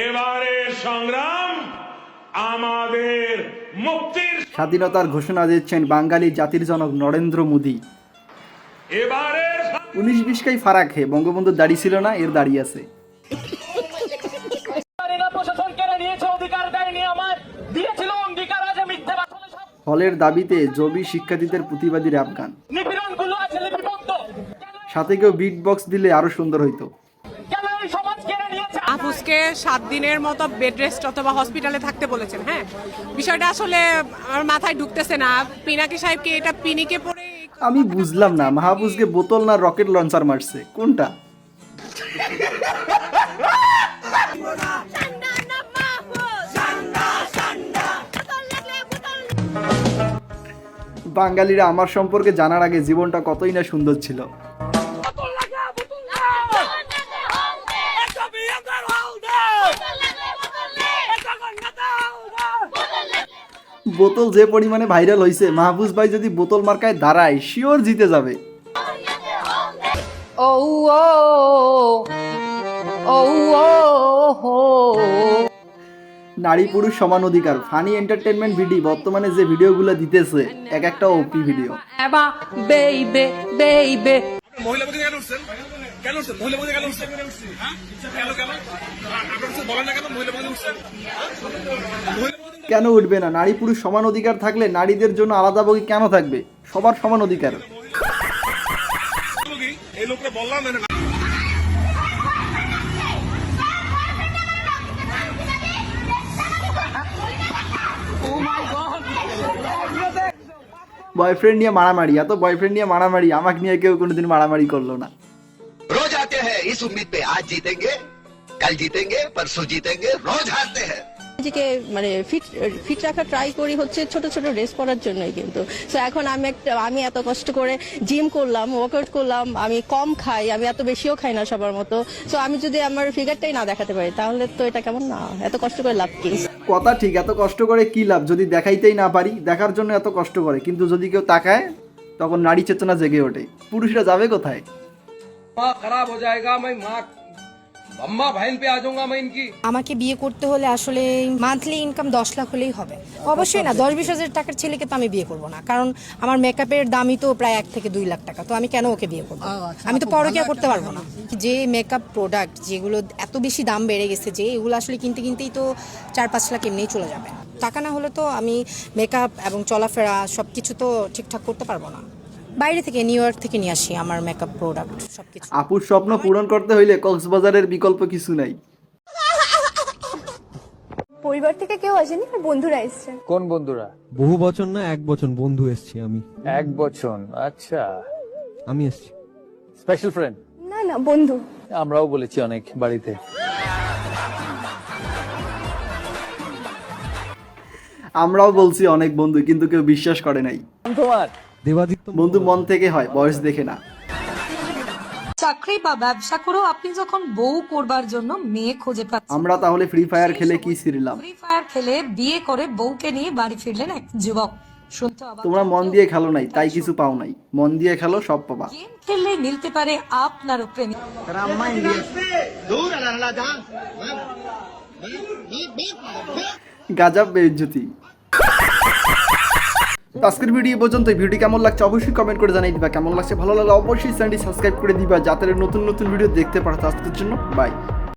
এবারের সংগ্রাম আমাদের মুক্তির। স্বাধীনতার ঘোষণা দিচ্ছেন বাঙালি জাতির জনক নরেন্দ্র মোদী। এবারের 19-20 ফারাক হে, বঙ্গবন্ধুর দাড়ি ছিল না, এর দাড়ি আছে। হলের দাবিতে জবি শিক্ষার্থীদের প্রতিবাদী র‍্যাপ গান, সাথে কেউ বিট বক্স দিলে আরো সুন্দর হইতো। আফুসকে 7 দিনের মতো বেড রেস্ট অথবা হসপিটালে থাকতে বলেছেন। হ্যাঁ, বিষয়টা আসলে আমার মাথায় ঢুকতেছে না। পিনাকি সাহেবকে এটা পিনিকে পড়ে আমি বুঝলাম না, মাহফুজকে বোতল না রকেট লঞ্চার মারছে, কোনটা? বাঙালিরা আমার সম্পর্কে জানার আগে জীবনটা কতই না সুন্দর ছিল। বোতল যে পরিমাণে ভাইরাল হয়েছে, মাহফুজ ভাই যদি বোতল মার্কায় দাঁড়ায় শিওর জিতে যাবে। নারী পুরুষ সমান অধিকার, ফানি এন্টারটেনমেন্ট ভিডিও বর্তমানে যে ভিডিওগুলো দিতেছে এক একটা ওপি ভিডিও। কেন উঠবে না? নারী পুরুষ সমান অধিকার থাকলে নারীদের জন্য আলাদা বগি কেন থাকবে? সবার সমান অধিকার। বয়ফ্রেন্ড নিয়ে মারামারি, এত বয়ফ্রেন্ড নিয়ে মারামারি, আমাকে নিয়ে কেউ কোনোদিন মারামারি করলো না। रोज आते हैं इस उम्मीद पे आज जीतेंगे, कल जीतेंगे, परसों जीतेंगे, रोज हारते हैं। নিজেকে মানে ফিট রাখা ট্রাই করি হচ্ছে ছোট ছোট রেস করার জন্যই। কিন্তু সো এখন আমি এত কষ্ট করে জিম করলাম, ওয়ার্কআউট করলাম, আমি কম খাই, আমি এত বেশিও খাই না সবার মতো। সো আমি যদি আমার ফিগারটাই না দেখাতে পারি তাহলে তো এটা কেমন না? এত কষ্ট করে লাভ কি? কথা ঠিক, এত কষ্ট করে কি লাভ যদি দেখাইতেই না পারি? দেখার জন্য এত কষ্ট করে, কিন্তু যদি কেউ তাকায় তখন নারী চেতনা জেগে ওঠে। পুরুষরা যাবে কোথায়? खराब हो जाएगा, मैं माँ अम्मा बहन पे आ जाऊंगा मैं इनकी। আমাকে বিয়ে করতে হলে আসলে মান্থলি ইনকাম 10 লাখ হলেই হবে। অবশ্যই না, 10-20 হাজার টাকার ছেলেকে তো আমি বিয়ে করব না, কারণ আমার মেকআপের দামই তো প্রায় 1 থেকে 2 লাখ টাকা। তো আমি কেন ওকে বিয়ে করব? আমি তো পরকীয়া করতে পারবো না। যে মেকআপ প্রোডাক্ট যেগুলো এত বেশি দাম বেড়ে গেছে যে এগুলো আসলে কিনতেই তো 4-5 লাখ এমনিই চলে যাবে। টাকা না হলে তো আমি মেকআপ এবং চলাফেরা সবকিছু তো ঠিকঠাক করতে পারবো না। বাইরে থেকে, নিউ ইয়র্ক থেকে নিয়ে আসি আমার মেকআপ প্রোডাক্ট সবকিছু। আপুর স্বপ্ন পূরণ করতে হইলে কক্সবাজারের বিকল্প কিছু নাই। পরিবার থেকে কেউ আসেনি, বন্ধুরা এসেছে। কোন বন্ধুরা? বহু বছর না, 1 বছর বন্ধু এসছি আমি। 1 বছর? আচ্ছা, আমি এসছি। Special friend? না না, বন্ধু। আমরাও বলেছি অনেক বাড়িতে। আমরাও বলছি অনেক বন্ধু, কিন্তু কেউ বিশ্বাস করে নাই। তোমার দেবাদিত্য বন্ধু মন থেকে হয়, বয়স দেখে না। চাকরি বা ব্যবসা করেও আপনি যখন বউ করবার জন্য মেয়ে খুঁজে পাচ্ছেন, আমরা তাহলে ফ্রি ফায়ার খেলে কি ছিলাম? ফ্রি ফায়ার খেলে বিয়ে করে বউকে নিয়ে বাড়ি ফিরলেন এক যুবক। শুনতে অবাক। তোমরা মন দিয়ে খেলো নাই, তাই কিছু পাও নাই। মন দিয়ে খেলো, সব পাবা। গেম খেললে মিলতে পারে আপনারও প্রেমিক। গাজব বেইজ্জতি। আজকের ভিডিও পর্যন্ত। ভিডিও কেমন লাগছে অবশ্যই কমেন্ট করে জানিয়ে দিবা। কেমন লাগছে, ভালো লাগলে অবশ্যই চ্যানেলটি সাবস্ক্রাইব করে দিবা যাতে নতুন নতুন ভিডিও দেখতে পারো। আজকের জন্য বাই।